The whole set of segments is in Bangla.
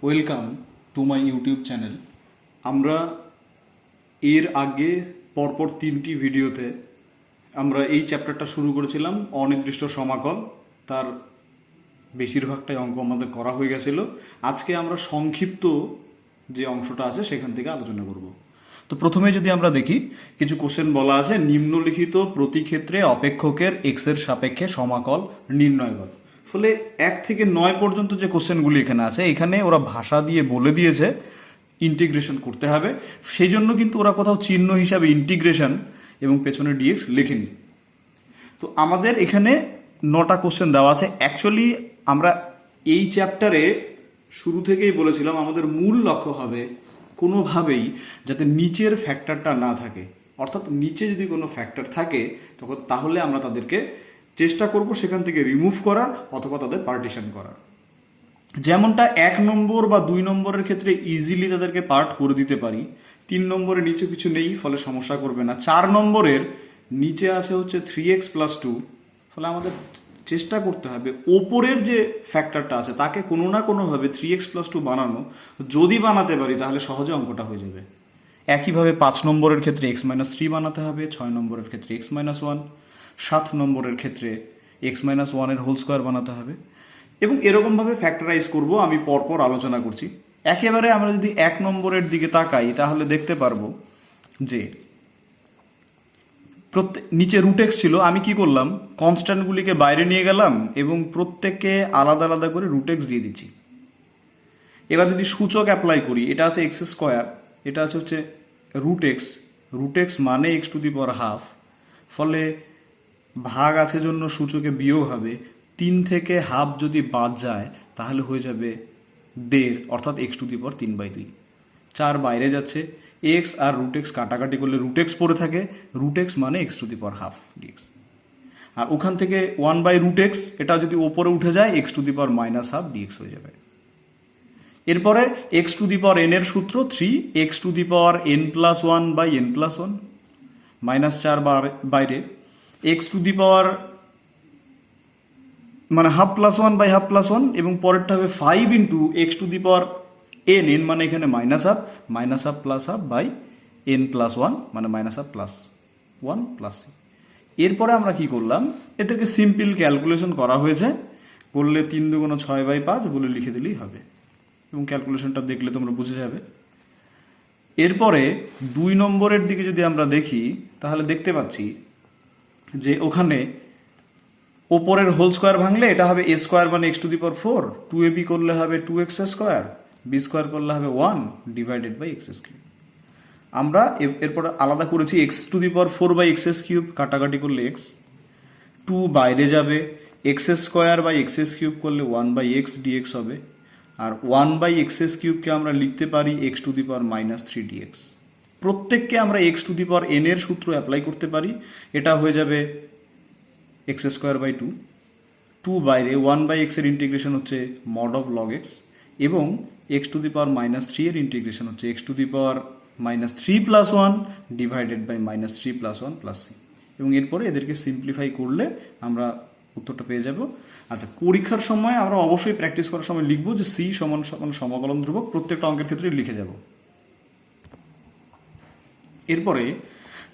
Welcome to my YouTube channel. আমরা এর আগে পরপর 3টি ভিডিওতে আমরা এই চ্যাপ্টারটা শুরু করেছিলাম, অনির্দিষ্ট সমাকল। তার বেশিরভাগটাই অঙ্ক আমাদের করা হয়ে গেছিল। আজকে আমরা সংক্ষিপ্ত যে অংশটা আছে সেখান থেকে আলোচনা করব। তো প্রথমে যদি আমরা দেখি, কিছু কোশ্চেন বলা আছে, নিম্নলিখিত প্রতি ক্ষেত্রে অপেক্ষকের এক্স এর সাপেক্ষে সমাকল নির্ণয় কর। ফলে 1 থেকে 9 পর্যন্ত যে কোশ্চেনগুলি এখানে আছে, এখানে ওরা ভাষা দিয়ে বলে দিয়েছে ইন্টিগ্রেশন করতে হবে। সেই জন্য কিন্তু ওরা কোথাও চিহ্ন হিসাবে ইন্টিগ্রেশন এবং পেছনে ডিএক্স লেখেনি। তো আমাদের এখানে 9টা কোশ্চেন দেওয়া আছে। অ্যাকচুয়ালি আমরা এই চ্যাপ্টারে শুরু থেকেই বলেছিলাম আমাদের মূল লক্ষ্য হবে কোনোভাবেই যাতে নিচের ফ্যাক্টরটা না থাকে, অর্থাৎ নিচে যদি কোনো ফ্যাক্টর থাকে তাহলে আমরা তাদেরকে চেষ্টা করব সেখান থেকে রিমুভ করার অথবা তাদের পার্টিশন করার। যেমনটা 1 নম্বর বা 2 নম্বরের ক্ষেত্রে ইজিলি তাদেরকে পার্ট করে দিতে পারি। 3 নম্বরের নিচে কিছু নেই, ফলে সমস্যা করবে না। 4 নম্বরের নিচে আছে হচ্ছে 3x + 2, ফলে আমাদের চেষ্টা করতে হবে ওপরের যে ফ্যাক্টরটা আছে তাকে কোনো না কোনোভাবে 3x + 2 বানানো। যদি বানাতে পারি তাহলে সহজে অঙ্কটা হয়ে যাবে। একইভাবে 5 নম্বরের ক্ষেত্রে x - 3 বানাতে হবে, 6 নম্বরের ক্ষেত্রে x - 1, 7 নম্বরের ক্ষেত্রে x - 1 এর হোল স্কোয়ার বানাতে হবে, এবং এরকমভাবে ফ্যাক্টরাইজ করব। আমি পরপর আলোচনা করছি। একেবারে আমরা যদি 1 নম্বরের দিকে তাকাই তাহলে দেখতে পারবো যে নিচে √x ছিল। আমি কি করলাম, কনস্ট্যান্টগুলিকে বাইরে নিয়ে গেলাম এবং প্রত্যেককে আলাদা আলাদা করে √x দিয়ে দিচ্ছি। এবার যদি সূচক অ্যাপ্লাই করি, এটা আছে x², এটা আছে হচ্ছে √x। √x মানে x⁻², ফলে ভাগ আছে জন্য সূচকে বিয়োগ হবে। 3 থেকে হাফ যদি বাদ যায় তাহলে হয়ে যাবে 1.5, অর্থাৎ x⁻3/2। 4 বাইরে যাচ্ছে, x আর √x কাটাকাটি করলে √x পড়ে থাকে। √x মানে x⁻½ dx। আর ওখান থেকে 1/√x, এটা যদি ওপরে উঠে যায় x⁻−½ dx হয়ে যাবে। এরপরে x⁻n এর সূত্র 3x⁻n+1/n+1, -4 বাইরে, মানে ½ + 1/½ এবং পরেরটা হবে 5 × x⁻n, n মানে এখানে -½ -½ মানে -1 + c। এরপরে আমরা কি করলাম, এটাকে সিম্পল ক্যালকুলেশন করা হয়েছে। করলে 3 × 2 = 6/5 বলে লিখে দিলেই হবে, এবং ক্যালকুলেশনটা দেখলে তোমরা বুঝে যাবে। এরপরে 2 নম্বরের দিকে যদি আমরা দেখি তাহলে দেখতে পাচ্ছি যে ওখানে ওপরের হোল স্কোয়ার ভাঙলে এটা হবে a² মানে x⁴, 2ab করলে হবে 2x², b² করলে হবে 1 / x³। আমরা এরপর আলাদা করেছি x⁴/x³ কাটাকাটি করলে x, 2 বাইরে যাবে, x²/x³ করলে 1/x dx হবে। আর 1/x³ আমরা লিখতে পারি x⁻³ dx। প্রত্যেককে আমরা x⁻n এর সূত্র অ্যাপ্লাই করতে পারি। এটা হয়ে যাবে x²/2, 2 বাইরে, 1/x এর ইন্টিগ্রেশন হচ্ছে mod of log x, এবং x⁻³ এর ইন্টিগ্রেশন হচ্ছে x⁻³ + 1 / -3 + 1 + c। এবং এরপরে এদেরকে সিম্পলিফাই করলে আমরা উত্তরটা পেয়ে যাব। আচ্ছা, পরীক্ষার সময় আমরা অবশ্যই প্র্যাকটিস করার সময় লিখব যে c = সমাকলন ধ্রুবক, প্রত্যেকটা অঙ্কের ক্ষেত্রে লিখে যাব। এরপরে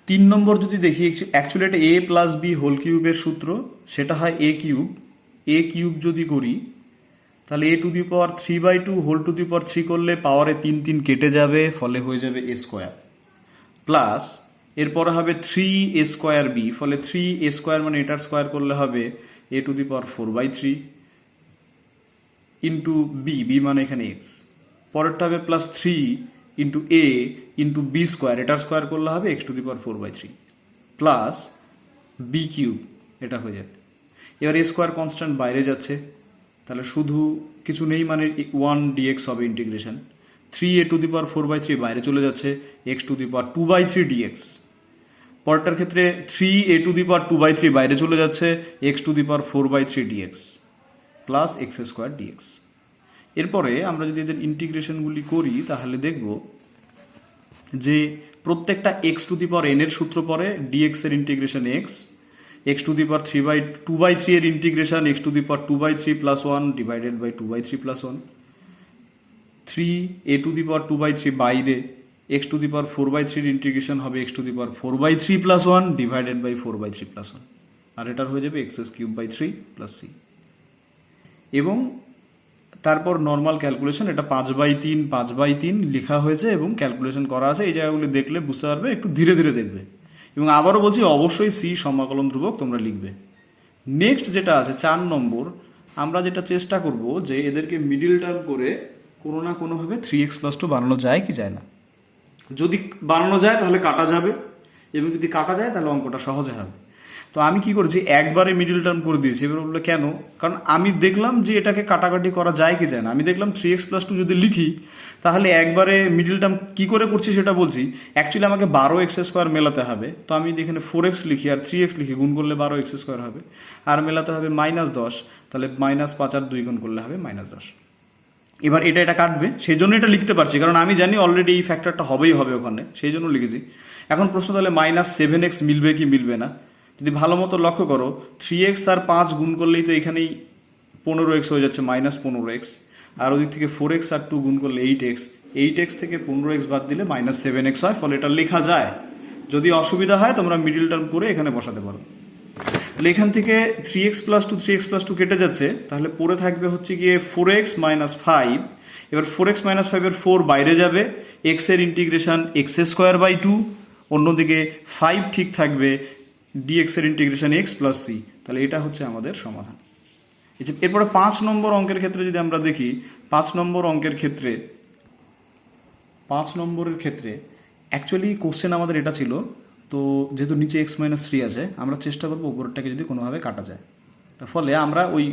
3 নম্বর যদি দেখি, অ্যাকচুয়ালি এটা a + b হোল কিউবের সূত্র, সেটা হয় a³ যদি করি তাহলে a⁻³ হোল টু দি পাওয়ার 3 করলে পাওয়ারে 3 3 কেটে যাবে, ফলে হয়ে যাবে a² প্লাস, এরপরে হবে 3a²b, ফলে 3a² মানে এটার স্কোয়ার করলে হবে a⁴/3 ইন্টু b মানে এখানে x, পরেরটা হবে +3 × a × b², এটার স্কোয়ার করলে হবে x⁴/3 প্লাস b³ এটা হয়ে যাবে। এবার a² কনস্ট্যান্ট বাইরে যাচ্ছে, তাহলে শুধু কিছু নেই মানে 1 dx হবে ইন্টিগ্রেশন। 3a⁴/3 বাইরে চলে যাচ্ছে, x⁻² dx। পরেরটার ক্ষেত্রে 3a⁻² বাইরে চলে যাচ্ছে, x⁻⁴/3 dx plus x² dx। এরপরে আমরা যদি এদের ইন্টিগ্রেশনগুলি করি তাহলে দেখব যে প্রত্যেকটা x⁻n এর সূত্র পরে dx এর ইন্টিগ্রেশন x, x⁻²/3 এর ইন্টিগ্রেশন x⁻² + 1 / 2/3 + 1, 3a⁴ বাইরে, x⁴/4/3 ইন্টিগ্রেশন হবে x⁴/4/3 + 1 ডিভাইডেড বাই 4/3 + 1, আর এটার হয়ে যাবে x³/3 + c। এবং তারপর নর্মাল ক্যালকুলেশন, এটা 5/3 5/3 লেখা হয়েছে এবং ক্যালকুলেশন করা আছে। এই জায়গাগুলি দেখলে বুঝতে পারবে, একটু ধীরে ধীরে দেখবে। এবং আবারও বলছি, অবশ্যই c সমাকলন ধ্রুবক তোমরা লিখবে। নেক্সট যেটা আছে 4 নম্বর, আমরা যেটা চেষ্টা করব যে এদেরকে মিডিল টার্ম করে কোনো না কোনোভাবে 3x+2 বানানো যায় কি যায় না। যদি বানানো যায় তাহলে কাটা যাবে, এবং যদি কাটা যায় তাহলে অঙ্কটা সহজে হবে। তো আমি কি করেছি, একবারে মিডিল টার্ম করে দিয়েছি। এবার বললো কেন? কারণ আমি দেখলাম যে এটাকে কাটাকাটি করা যায় কি যায় না। আমি দেখলাম 3x+2 যদি লিখি তাহলে একবারে মিডিল টার্ম কি করে করছি সেটা বলছি। অ্যাকচুয়ালি আমাকে 12x² মেলাতে হবে। তো আমি এখানে 4x লিখি আর 3x লিখি, গুণ করলে 12x² হবে, আর মেলাতে হবে -10, তাহলে -5 আর 2 গুণ করলে হবে -10। এবার এটা কাটবে, সেই জন্য এটা লিখতে পারছি, কারণ আমি জানি অলরেডি এই ফ্যাক্টরটা হবেই হবে ওখানে, সেই জন্য লিখেছি। এখন প্রশ্ন তাহলে -7x মিলবে কি মিলবে না। যদি ভালো মতো লক্ষ্য করো, 3x আর 5 গুণ করলেই তো এখানেই 15x হয়ে যাচ্ছে, -15x, আর ওদিক থেকে 4x আর 2 গুণ করলে 8x, 8x থেকে 15x বাদ দিলে -7x হয়। ফলে এটা লেখা যায়। যদি অসুবিধা হয় তোমরা মিডিল টার্ম করে এখানে বসাতে পারো। তাহলে এখান থেকে 3x+2 কেটে যাচ্ছে, তাহলে পড়ে থাকবে হচ্ছে গিয়ে 4x - 5। এবার 4x - 5 এর 4 বাইরে যাবে, x এর ইন্টিগ্রেশন x²/2, অন্যদিকে 5 ঠিক থাকবে, dx এর ইন্টিগ্রেশন x + c। তাহলে এটা হচ্ছে আমাদের সমাধান। এরপরে 5 নম্বর অঙ্কের ক্ষেত্রে যদি আমরা দেখি, 5 নম্বরের ক্ষেত্রে অ্যাকচুয়ালি কোশ্চেন আমাদের এটা ছিল। তো যেহেতু নিচে x-3 আছে, আমরা চেষ্টা করবো উপরেরটাকে যদি কোনোভাবে কাটা যায়। তার ফলে আমরা ওই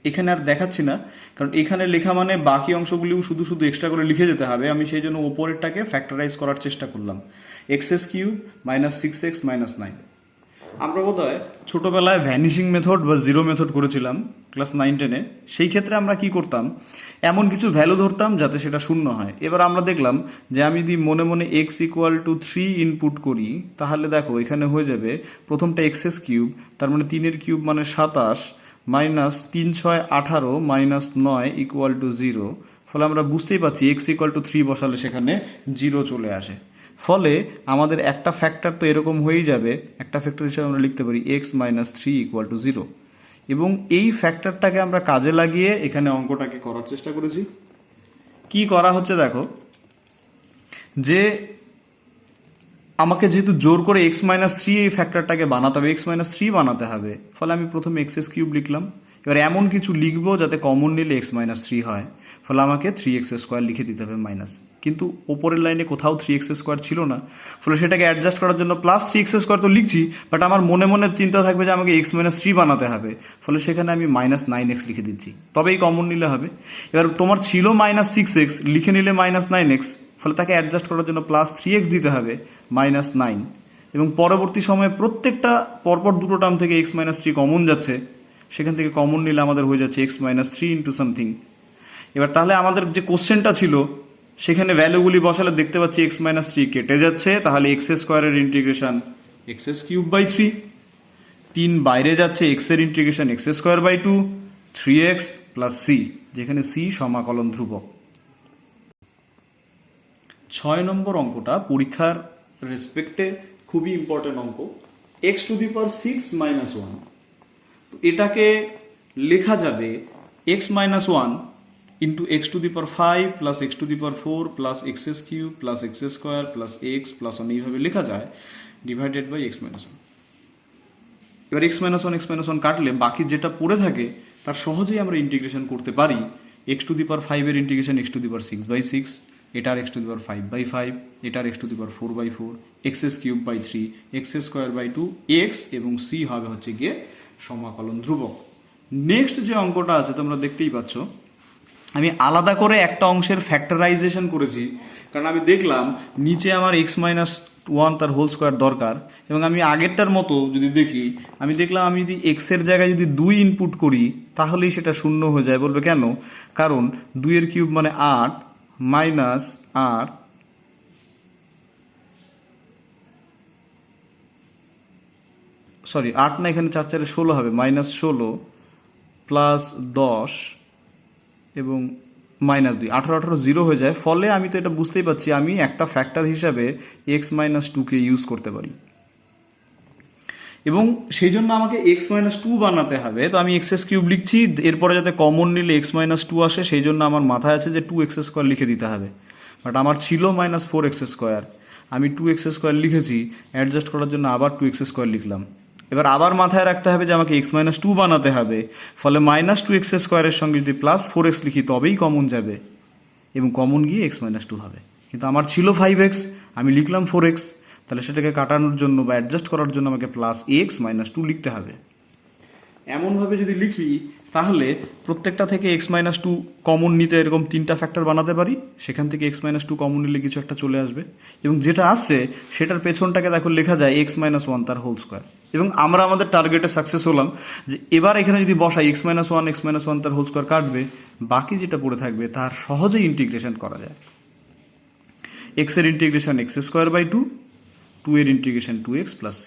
এখানে আর দেখাচ্ছি না, কারণ এখানে লেখা মানে বাকি অংশগুলিও শুধু এক্সট্রা করে লিখে যেতে হবে। আমি সেই জন্য ওপরেরটাকে ফ্যাক্টরাইজ করার চেষ্টা করলাম, x³ - 6x - 9। আমরা বোধহয় ছোটোবেলায় ভ্যানিশিং মেথড বা জিরো মেথড করেছিলাম ক্লাস 9-10-এ। সেই ক্ষেত্রে আমরা কি করতাম, এমন কিছু ভ্যালু ধরতাম যাতে সেটা শূন্য হয়। এবার আমরা দেখলাম যে আমি যদি মনে মনে x=3 ইনপুট করি, তাহলে দেখো এখানে হয়ে যাবে প্রথমটা x³ তার মানে 3 কিউব মানে 27 -3 6 18 -9 = 0। ফলে আমরা বুঝতেই পারছি x=3 বসালে সেখানে 0 চলে আসে। ফলে আমাদের একটা ফ্যাক্টর তো এরকম হয়েই যাবে, একটা ফ্যাক্টর হিসেবে আমরা লিখতে পারি x - 3 = 0। এবং এই ফ্যাক্টরটাকে আমরা কাজে লাগিয়ে এখানে অঙ্কটাকে করার চেষ্টা করেছি। কি করা হচ্ছে দেখো, যে আমাকে যেহেতু জোর করে x - 3 এই ফ্যাক্টরটাকে বানাতে হবে, x - 3 বানাতে হবে, ফলে আমি প্রথমে x³ লিখলাম। এবার এমন কিছু লিখবো যাতে কমন নিলে x - 3 হয়, ফলে আমাকে 3x² লিখে দিতে হবে মাইনাস। কিন্তু ওপরের লাইনে কোথাও 3x² ছিল না, ফলে সেটাকে অ্যাডজাস্ট করার জন্য +3x² তো লিখছি, বাট আমার মনে মনে চিন্তা থাকবে যে আমাকে x - 3 বানাতে হবে, ফলে সেখানে আমি -9x লিখে দিচ্ছি, তবেই কমন নিলে হবে। এবার তোমার ছিল -6x, লিখে নিলে -9x, ফলে তাকে অ্যাডজাস্ট করার জন্য +3x দিতে হবে, -9। এবং পরবর্তী সময়ে প্রত্যেকটা পরপর দুটো টার্ম থেকে x - 3 কমন যাচ্ছে, সেখান থেকে কমন নিলে আমাদের হয়ে যাচ্ছে x - 3 ইন্টু সামথিং। এবার তাহলে আমাদের যে কোশ্চেনটা ছিল সেখানে ভ্যালুগুলি বসালে দেখতে পাচ্ছি x - 3 কেটে যাচ্ছে, তাহলে x² এর ইন্টিগ্রেশন x³/3, 3 বাইরে যাচ্ছে, x এর ইন্টিগ্রেশন x²/2, 3x + c, যেখানে c সমাকলন ধ্রুবক। 6 নম্বর অঙ্কটা পরীক্ষার রেসপেক্টে খুবই ইম্পর্টেন্ট অঙ্ক, x⁶ - 1। এটাকে লেখা যাবে x - 1 into x⁵ plus x⁴ plus x³ plus x² plus x plus 1 এইভাবে লেখা যায়, ডিভাইডেড বাই x - 1। এবার x - 1 কাটলে বাকি যেটা পড়ে থাকে তার সহজেই আমরা ইন্টিগ্রেশন করতে পারি। x⁵ এর ইন্টিগ্রেশন x⁶/6, এটার x⁵/5, এটার x⁴/4, x³/3, x²/2, x এবং c হবে হচ্ছে গিয়ে সমাকলন ধ্রুবক। নেক্সট যে অঙ্কটা আছে তোমরা দেখতেই পাচ্ছ, আমি আলাদা করে একটা অংশের ফ্যাক্টরাইজেশন করেছি, কারণ আমি দেখলাম নিচে আমার x - 1 তার হোল স্কোয়ার দরকার। এবং আমি আগেরটার মতো যদি দেখি, আমি দেখলাম আমি যদি x এর জায়গায় যদি 2 ইনপুট করি তাহলেই সেটা শূন্য হয়ে যায়। বলবে কেন? কারণ 2 এর কিউব মানে 8 -8 সরি 8 না, এখানে 4 4 16 হবে, -16 + 10 এবং -2, 18 0 হয়ে যায়। ফলে আমি তো এটা বুঝতেই পারছি আমি একটা ফ্যাক্টর হিসাবে x-2কে ইউজ করতে পারি, এবং সেই জন্য আমাকে x-2 বানাতে হবে। তো আমি x³ লিখছি, এরপরে যাতে কমন নিলে x-2 আসে সেই জন্য আমার মাথায় আছে যে 2x² লিখে দিতে হবে। বাট আমার ছিল -4x², আমি 2x² লিখেছি, অ্যাডজাস্ট করার জন্য আবার 2x² লিখলাম। এবার আবার মাথায় রাখতে হবে যে আমাকে x-2 বানাতে হবে, ফলে -2x² এর সঙ্গে যদি +4x লিখি তবেই কমন যাবে, এবং কমন গিয়ে x-2 হবে। কিন্তু আমার ছিল 5x, আমি লিখলাম 4x, তাহলে সেটাকে কাটানোর জন্য বা অ্যাডজাস্ট করার জন্য আমাকে +x-2 লিখতে হবে। এমনভাবে যদি লিখি তাহলে প্রত্যেকটা থেকে x-2 কমন নিতে এরকম 3টা ফ্যাক্টর বানাতে পারি, সেখান থেকে x-2 কমন নিলে কিছু একটা চলে আসবে, এবং যেটা আসছে সেটার পেছনটাকে দেখো লেখা যায় x-1 তার হোল স্কোয়ার। এবং আমরা আমাদের টার্গেটে সাকসেস হলাম যে এবার এখানে যদি বসাই x-1 তার হোল স্কোয়ার কাটবে, বাকি যেটা পড়ে থাকবে তার সহজেই ইন্টিগ্রেশন করা যায়। x এর ইন্টিগ্রেশন x²/2, 2 এর ইন্টিগ্রেশন 2x + c।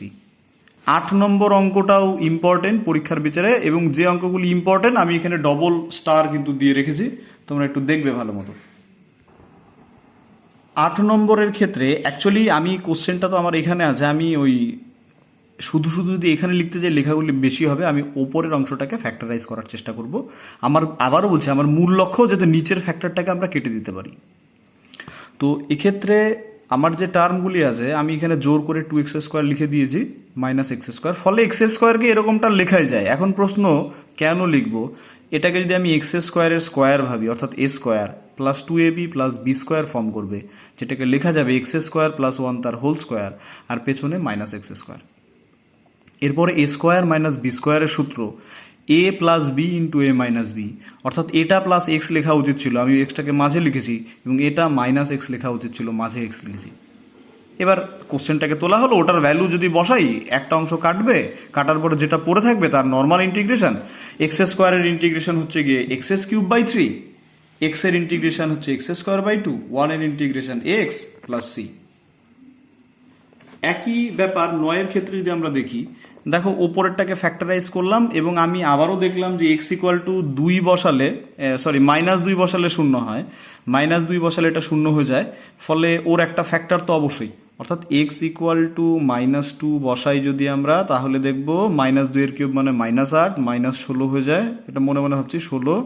8 নম্বর অঙ্কটাও ইম্পর্টেন্ট পরীক্ষার বিচারে, এবং যে অঙ্কগুলি ইম্পর্টেন্ট আমি এখানে ডবল স্টার কিন্তু দিয়ে রেখেছি, তোমরা একটু দেখবে ভালো মতো। 8 নম্বরের ক্ষেত্রে অ্যাকচুয়ালি আমি কোশ্চেনটা তো আমার এখানে আছে, আমি ওই শুধু যদি এখানে লিখতে যাই লেখাগুলি বেশি হবে, আমি ওপরের অংশটাকে ফ্যাক্টরাইজ করার চেষ্টা করব। আমার আবারও বলছি, আমার মূল লক্ষ্য যাতে নিচের ফ্যাক্টরটাকে আমরা কেটে দিতে পারি। তো এক্ষেত্রে আমার যে টার্মগুলি আছে আমি এখানে জোর করে 2x² লিখে দিয়েছি -x², ফলে x²কে এরকমটা লেখাই যায়। এখন প্রশ্ন কেন লিখবো, এটাকে যদি আমি x² এর স্কোয়ার ভাবি, অর্থাৎ a² + 2ab + b² ফর্ম করবে, যেটাকে লেখা যাবে x² + 1 তার হোল স্কোয়ার, আর পেছনে -x²। এরপরে a² - b² এর সূত্র a + b × a - b, অর্থাৎ এটা +x লেখা উচিত ছিল, আমি এক্সটাকে মাঝে লিখেছি, এবং এটা -x লেখা উচিত ছিল, মাঝে x লিখেছি। এবার কোশ্চেনটাকে তোলা হলো, ওটার ভ্যালু যদি বসাই একটা অংশ কাটবে, কাটার পরে যেটা পড়ে থাকবে তার নর্মাল ইন্টিগ্রেশন। x² এর ইন্টিগ্রেশন হচ্ছে গিয়ে x³/3, x এর ইন্টিগ্রেশন হচ্ছে x²/2, 1 এর ইন্টিগ্রেশন x + c। একই ব্যাপার 9 এর ক্ষেত্রে যদি আমরা দেখি, দেখো ওপরেরটাকে ফ্যাক্টরাইজ করলাম, এবং আমি আবারও দেখলাম যে x = 2 বসালে, -2 বসালে 0 হয়, -2 বসালে এটা 0 হয়ে যায়, ফলে ওর একটা ফ্যাক্টর তো অবশ্যই, অর্থাৎ x = -2 বসাই যদি আমরা, তাহলে দেখব -2 এর কিউব মানে -8, -16 হয়ে যায়, এটা মনে মনে ভাবছি 16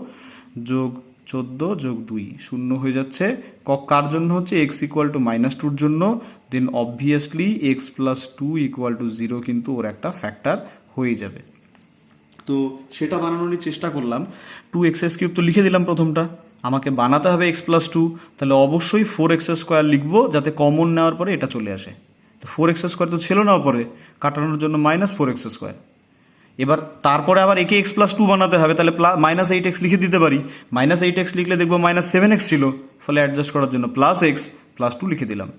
+ 14 + 2 0 হয়ে যাচ্ছে। কার জন্য হচ্ছে, x = -2 এর জন্য, দেন অবভিয়াসলি x + 2 = 0 কিন্তু ওর একটা ফ্যাক্টর হয়ে যাবে। তো সেটা বানানোর চেষ্টা করলাম। 2x³ তো লিখে দিলাম প্রথমটা, আমাকে বানাতে হবে x + 2, তাহলে অবশ্যই 4x² লিখবো যাতে কমন নেওয়ার পরে এটা চলে আসে। তো 4x² তো ছিল না পরে, কাটানোর জন্য -4x²। এবার তারপরে আবার একে x + 2 বানাতে হবে, তাহলে -8x লিখে দিতে পারি, -8x লিখলে দেখবো -7x ছিল, ফলে অ্যাডজাস্ট করার জন্য +x + 2 লিখে দিলাম।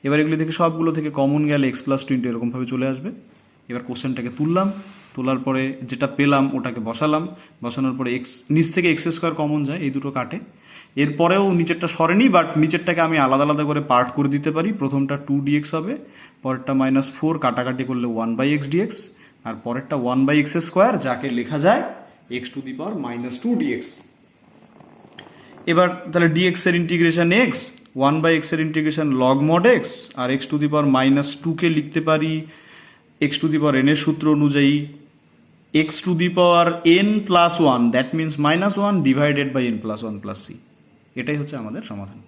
এবার এগুলি থেকে সবগুলো থেকে কমন গেলে x + 2 এরকমভাবে চলে আসবে। এবার কোশ্চেনটাকে তুললাম, তোলার পরে যেটা পেলাম ওটাকে বসালাম, বসানোর পরে নিচ থেকে x² কমন যায়, এই দুটো কাটে। এরপরেও নিচেরটা সরেনি, বাট নিচেরটাকে আমি আলাদা আলাদা করে পার্ট করে দিতে পারি। প্রথমটা 2dx হবে, পরেরটা -4 কাটাকাটি করলে 1/x dx, আর পরেরটা 1/x², যাকে লেখা যায় x⁻² dx। এবার তাহলে dx এর ইন্টিগ্রেশন x, 1/x এর ইন্টিগ্রেশন log mod x, আর x⁻² কে লিখতে পারি x⁻n এর সূত্র অনুযায়ী x⁻n + 1, that means -1 divided by n + 1 + c। এটাই হচ্ছে আমাদের সমাধান।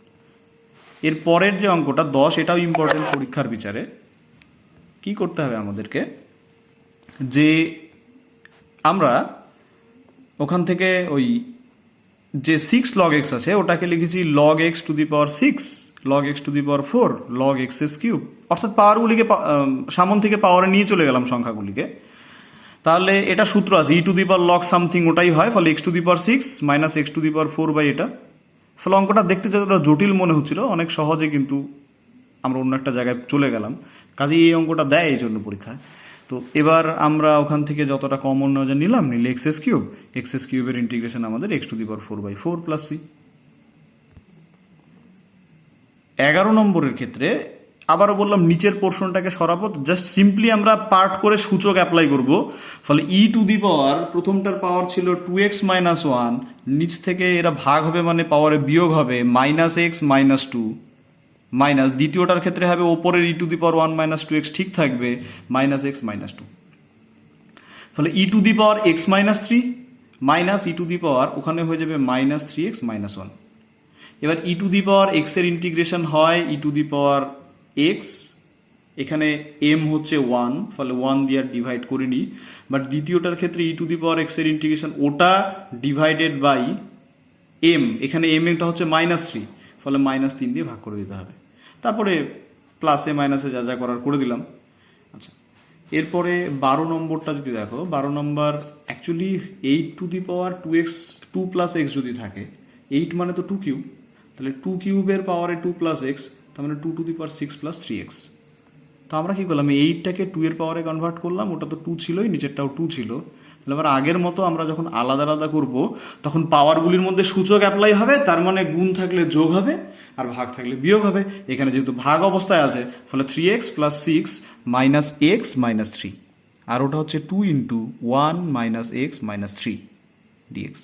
এর পরের যে অঙ্কটা 10, এটাও ইম্পর্টেন্ট পরীক্ষার বিচারে। কি করতে হবে আমাদেরকে, যে আমরা ওখান থেকে ওই যে 6 log x আছে ওটাকে লিখেছি log x⁶, log x⁴, log x³ অর্থাৎ পাওয়ারগুলিকে সামন থেকে পাওয়ারে নিয়ে চলে গেলাম সংখ্যাগুলিকে। তাহলে এটা সূত্র আছে e⁻log সামথিং, ওটাই হয়, ফলে x⁶ -x⁴, এটা। ফলে অঙ্কটা দেখতে যতটা জটিল মনে হচ্ছিল, অনেক সহজে কিন্তু আমরা অন্য একটা জায়গায় চলে গেলাম। কাজে এই অঙ্কটা দেয় এই জন্য পরীক্ষায়। তো এবার আমরা ওখান থেকে যতটা কমন নেওয়া যায় নিলাম, নিলে x³ এর ইন্টিগ্রেশন আমাদের x⁴/4 + c। 11 নম্বরের ক্ষেত্রে আবারও বললাম নিচের পোর্শনটাকে সরাবো, জাস্ট সিম্পলি আমরা পার্ট করে সূচক অ্যাপ্লাই করব। ফলে ই টু দি পাওয়ার প্রথমটার পাওয়ার ছিল 2x মাইনাস ওয়ান, নিচ থেকে এরা ভাগ হবে মানে পাওয়ারে বিয়োগ হবে -x মাইনাস টু, মাইনাস দ্বিতীয়টার ক্ষেত্রে হবে ওপরের ই to the power 1 minus 2x ঠিক থাকবে -x মাইনাস টু। ফলে e to the power x minus three minus e to the power ওখানে হয়ে যাবে -3x মাইনাস ওয়ান। এবার e to the power x এর ইন্টিগ্রেশন হয় e to the power x, এখানে m হচ্ছে 1, ফলে 1 দিয়ে আর ডিভাইড করিনি, বাট দ্বিতীয়টার ক্ষেত্রে ই টু দি পাওয়ার x এর ইন্টিগ্রেশন ওটা ডিভাইডেড বাই m, এখানে m এটা হচ্ছে -3, ফলে -3 দিয়ে ভাগ করে দিতে হবে। তারপরে প্লাসে মাইনাসে যা যা করার করে দিলাম। আচ্ছা, এরপরে 12 নম্বরটা যদি দেখো, 12 নম্বর actually 8 to the power 2 plus x যদি থাকে, 8 মানে তো 2 কিউব, তাহলে 2 কিউবের পাওয়ারে 2 প্লাস এক্স, তার মানে 2 to the power 6 plus 3x। তো আমরা কি করলাম, 8টাকে 2 এর পাওয়ারে কনভার্ট করলাম, ওটা তো 2 ছিলই, নিচেরটাও 2 ছিল। তাহলে আবার আগের মতো আমরা যখন আলাদা আলাদা করব তখন পাওয়ারগুলির মধ্যে সূচক অ্যাপ্লাই হবে, তার মানে গুণ থাকলে যোগ হবে আর ভাগ থাকলে বিয়োগ হবে। এখানে যেহেতু ভাগ অবস্থায় আছে, ফলে 3x plus 6 minus x minus 3, আর ওটা হচ্ছে 2 into 1 minus x minus 3 dx.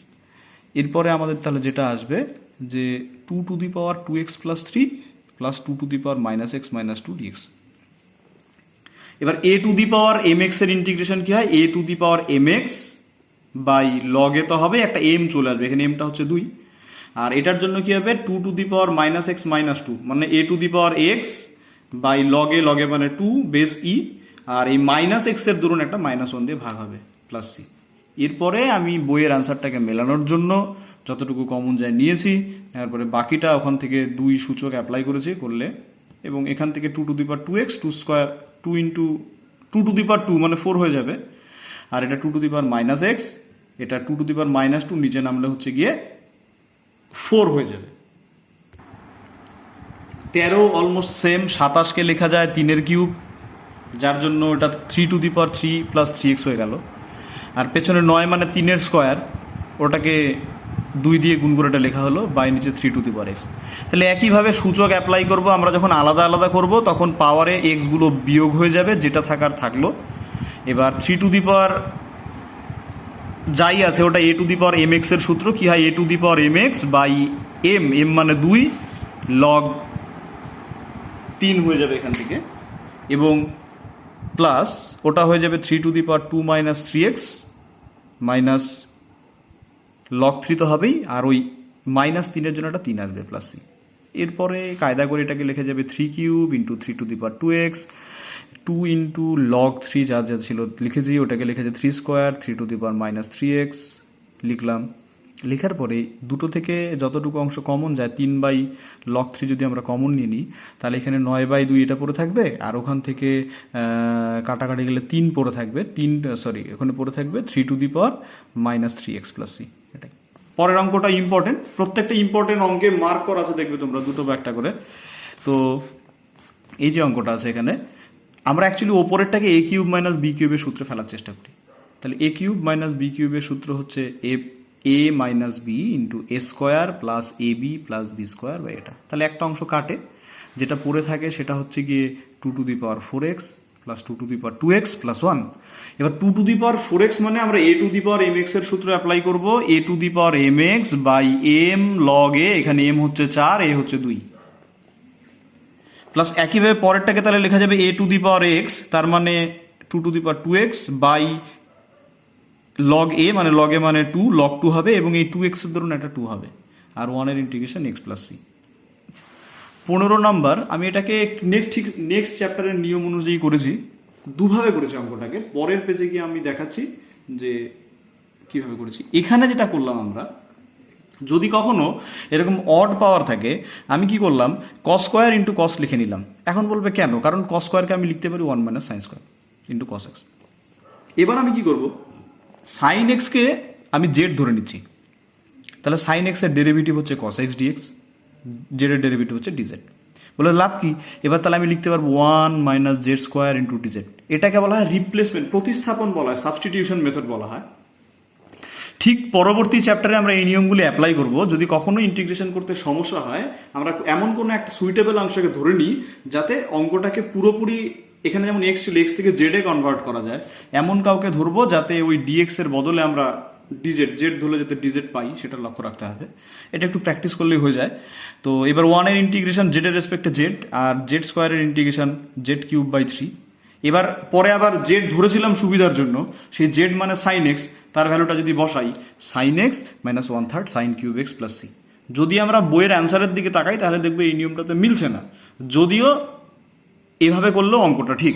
এরপরে আমাদের তাহলে যেটা আসবে যে 2 to the power 2x plus 3 plus 2 to the power minus x minus 2 dx. এবার a to the power m x এর ইন্টিগ্রেশন কি হয়, a to the power m x by log a তো হবে, একটা এম চলে আসবে, এখানে এমটা হচ্ছে 2, আর এটার জন্য কি হবে 2 to the power minus x minus 2, মানে a to the power x by log a মানে 2 বেস ই, আর এই মাইনাস এক্স এর দরুন একটা -1 দিয়ে ভাগ হবে প্লাস সি। এরপরে আমি বইয়ের আনসারটাকে মেলানোর জন্য যতটুকু কমন যায় নিয়েছি, তারপরে বাকিটা ওখান থেকে 2 সূচক অ্যাপ্লাই করেছি করলে, এবং এখান থেকে 2 to the power 2x 2 square 2 into 2 to the power 2 মানে 4 হয়ে যাবে, আর এটা 2 to the power minus x, এটা 2 টু দি পাওয়ার মাইনাস 2 নিচে নামলে হচ্ছে গিয়ে 4 হয়ে যাবে। 13 অলমোস্ট সেম, 27কে লেখা যায় 3 কিউব, যার জন্য এটা 3 to the power 3 plus 3x হয়ে গেল, আর পেছনে 9 মানে 3 স্কোয়ার, ওটাকে 2 দিয়ে গুণ করে এটা লেখা হলো বাই নিচে 3 টু দি পাওয়ার এক্স। তাহলে একইভাবে সূচক অ্যাপ্লাই করব, আমরা যখন আলাদা আলাদা করব তখন পাওয়ারে এক্সগুলো বিয়োগ হয়ে যাবে, যেটা থাকার থাকলো। এবার 3 টু দি পাওয়ার যাই আছে ওটা a to the power m x এর সূত্র কি হয়, a to the power m x by m, m মানে 2 লগ 3 হয়ে যাবে এখান থেকে, এবং প্লাস ওটা হয়ে যাবে 3 to the power 2 minus 3x minus log 3 তো হবেই, আর ওই -3 জন্য একটা 3 আসবে প্লাস সি। এরপরে কায়দা করে এটাকে লিখে যাবে 3 cube into 3 to the power 2x 2 into log 3 যা যা ছিল লিখেছি, ওটাকে লিখেছে 3 square 3 to the power minus 3x লিখলাম। লেখার পরে দুটো থেকে যতটুকু অংশ কমন যায় 3 বাই লগ 3 যদি আমরা কমন নিয়ে নিই, তাহলে এখানে 9 বাই 2 এটা পড়ে থাকবে, আর ওখান থেকে কাটাকাটি গেলে 3 পড়ে থাকবে, ওখানে পড়ে থাকবে 3 to the power minus 3x plus C. এটাই পরের অঙ্কটা ইম্পর্টেন্ট, প্রত্যেকটা ইম্পর্টেন্ট অঙ্কে মার্ক করা আছে, দেখবে তোমরা দুটো বা একটা করে। তো এই যে অঙ্কটা আছে এখানে, আমরা অ্যাকচুয়ালি ওপরেরটাকে এ কিউব মাইনাস বি কিউবের সূত্রে ফেলার চেষ্টা করি। তাহলে এ কিউব মাইনাস বি কিউবের সূত্র হচ্ছে a minus b into a square plus a b plus B square by এটা। তাহলে একটা অংশ কাটে, যেটা পড়ে থাকে সেটা হচ্ছে গিয়ে 2 to the power 4x plus 2 to the power 2x plus 1। এবার 2 টু দি পাওয়ার 4x মানে আমরা a to the power m x এর সূত্র অ্যাপ্লাই করব, a to the power m x by m log a, এখানে এম হচ্ছে 4 এ হচ্ছে 2, প্লাস একইভাবে পরেরটাকে তাহলে লেখা যাবে এ টু দি পাওয়ার এক্স, তার মানে 2 to the power 2x by log a, মানে লগ এ মানে 2 লগ 2 হবে, এবং এই 2x এর ধরুন একটা 2 হবে, আর 1 এর integration x plus C. 15 number আমি এটাকে নেক্সট চ্যাপ্টারের নিয়ম অনুযায়ী করেছি, দুভাবে করেছি অঙ্কটাকে, পরের পেজে গিয়ে আমি দেখাচ্ছি যে কিভাবে করেছি। এখানে যেটা করলাম আমরা, যদি কখনো এরকম অড পাওয়ার থাকে, আমি কি করলাম কস স্কোয়ার ইন্টু কস লিখে নিলাম। এখন বলবে কেন, কারণ কস স্কোয়ারকে আমি লিখতে পারি 1 minus sine square into cos x. এবার আমি কি করব, সাইন এক্সকে আমি জেড ধরে নিচ্ছি, তাহলে সাইন এক্স এর ডেরিভেটিভ হচ্ছে কস এক্স ডিএক্স, জেড এর ডেরিভেটিভ হচ্ছে ডিজেড। বলে লাভ কি, এবার তাহলে আমি লিখতে পারবো 1 minus Z square into DZ. এটাকে বলা হয় রিপ্লেসমেন্ট, প্রতিস্থাপন বলা হয়, সাবস্টিটিউশন মেথড বলা হয়। ঠিক পরবর্তী চ্যাপ্টারে আমরা এই নিয়মগুলি অ্যাপ্লাই করব। যদি কখনো ইন্টিগ্রেশন করতে সমস্যা হয়, আমরা এমন কোনো একটা সুইটেবল অংশকে ধরে নিই যাতে অঙ্কটাকে পুরোপুরি, এখানে যেমন এক্স ছিল এক্স থেকে জেডে কনভার্ট করা যায়, এমন কাউকে ধরবো যাতে ওই ডিএক্স এর বদলে আমরা জেড ধরলে যাতে ডিজেড পাই সেটা লক্ষ্য রাখতে হবে। এটা একটু প্র্যাকটিস করলেই হয়ে যায়। তো এবার 1 এর ইন্টিগ্রেশন জেড এর রেসপেক্টে জেড, আর জেড স্কোয়ারের ইন্টিগ্রেশন জেড কিউব বাই 3। এবার পরে আবার জেড ধরেছিলাম সুবিধার জন্য, সেই জেড মানে সাইন এক্স, তার ভ্যালুটা যদি বসাই sine X minus 1/3 sine cube X plus C. যদি আমরা বইয়ের অ্যান্সারের দিকে তাকাই তাহলে দেখবো এই নিয়মটাতে মিলছে না, যদিও এভাবে করলেও অঙ্কটা ঠিক।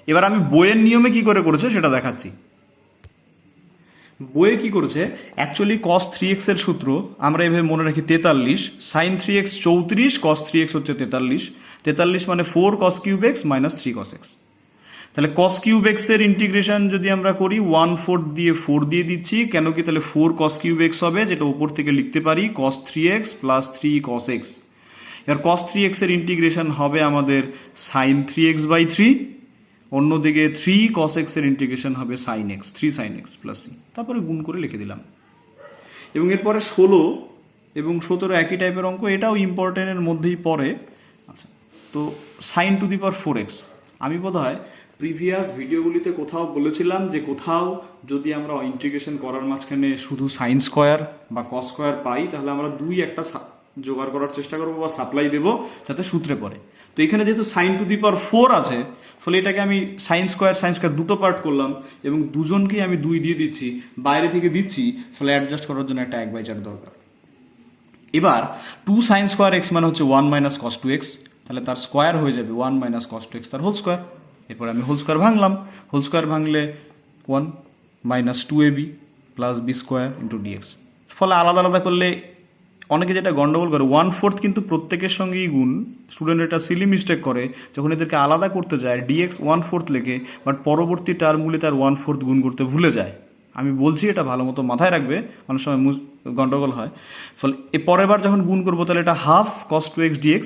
এবার আমি বইয়ের নিয়মে কি করে করেছে সেটা দেখাচ্ছি। বইয়ে কি করেছে, অ্যাকচুয়ালি cos 3x এর সূত্র আমরা এভাবে মনে রাখি 43, sin 3x 34, cos 3x হচ্ছে 43, 43 মানে 4 cos cube x minus 3 cos x। তাহলে cos কিউব এক্স এর ইন্টিগ্রেশন যদি আমরা করি 1/4 দিয়ে 4 দিয়ে দিচ্ছি, কেন কি তাহলে 4 cos কিউব এক্স হবে, যেটা উপর থেকে লিখতে পারি cos 3x plus 3 cos x। এবার cos 3x এর ইন্টিগ্রেশন হবে আমাদের sin 3x বাই 3, অন্যদিকে 3 cos x এর ইন্টিগ্রেশন হবে sin x, 3 sin x plus c। তারপরে গুণ করে লিখে দিলাম। এবং এরপরে 16 এবং 17 একই টাইপের অঙ্ক, এটাও ইম্পর্টেন্টের মধ্যেই পড়ে। আচ্ছা, তো sin two the power 4x, আমি বোধহয় প্রিভিয়াস ভিডিওগুলিতে কোথাও বলেছিলাম যে কোথাও যদি আমরা ইন্টিগ্রেশন করার মাঝখানে শুধু সাইন স্কোয়ার বা কস স্কোয়ার পাই তাহলে আমরা একটা জোগাড় করার চেষ্টা করবো বা সাপ্লাই দেবো যাতে সূত্রে পড়ে। তো এখানে যেহেতু সাইন টু দি পাওয়ার 4 আছে, ফলে এটাকে আমি সাইন স্কোয়ার দুটো পার্ট করলাম এবং দুজনকেই আমি 2 দিয়ে দিচ্ছি, বাইরে থেকে দিচ্ছি, ফলে অ্যাডজাস্ট করার জন্য একটা 1/4 দরকার। এবার 2 সাইন স্কোয়ার এক্স মানে হচ্ছে 1 মাইনাস কস 2x, তাহলে তার স্কোয়ার হয়ে যাবে 1 মাইনাস কস 2x তার হোল স্কোয়ার। এরপর আমি হোল স্কোয়ার ভাঙলাম, হোল স্কোয়ার ভাঙলে 1 minus 2ab plus B square into dx. ফলে আলাদা আলাদা করলে অনেকে যেটা গন্ডগোল করে 1/4 কিন্তু প্রত্যেকের সঙ্গেই গুণ, স্টুডেন্ট এটা সিলি মিস্টেক করে যখন এদেরকে আলাদা করতে যায় ডিএক্স 1/4 লেখে, বাট পরবর্তী টার্মগুলি তার 1/4 গুণ করতে ভুলে যায়। আমি বলছি এটা ভালো মতো মাথায় রাখবে, অনেক সময় গন্ডগোল হয়। ফলে এর পরের বার যখন গুণ করবো তাহলে এটা হাফ cos 2x dx,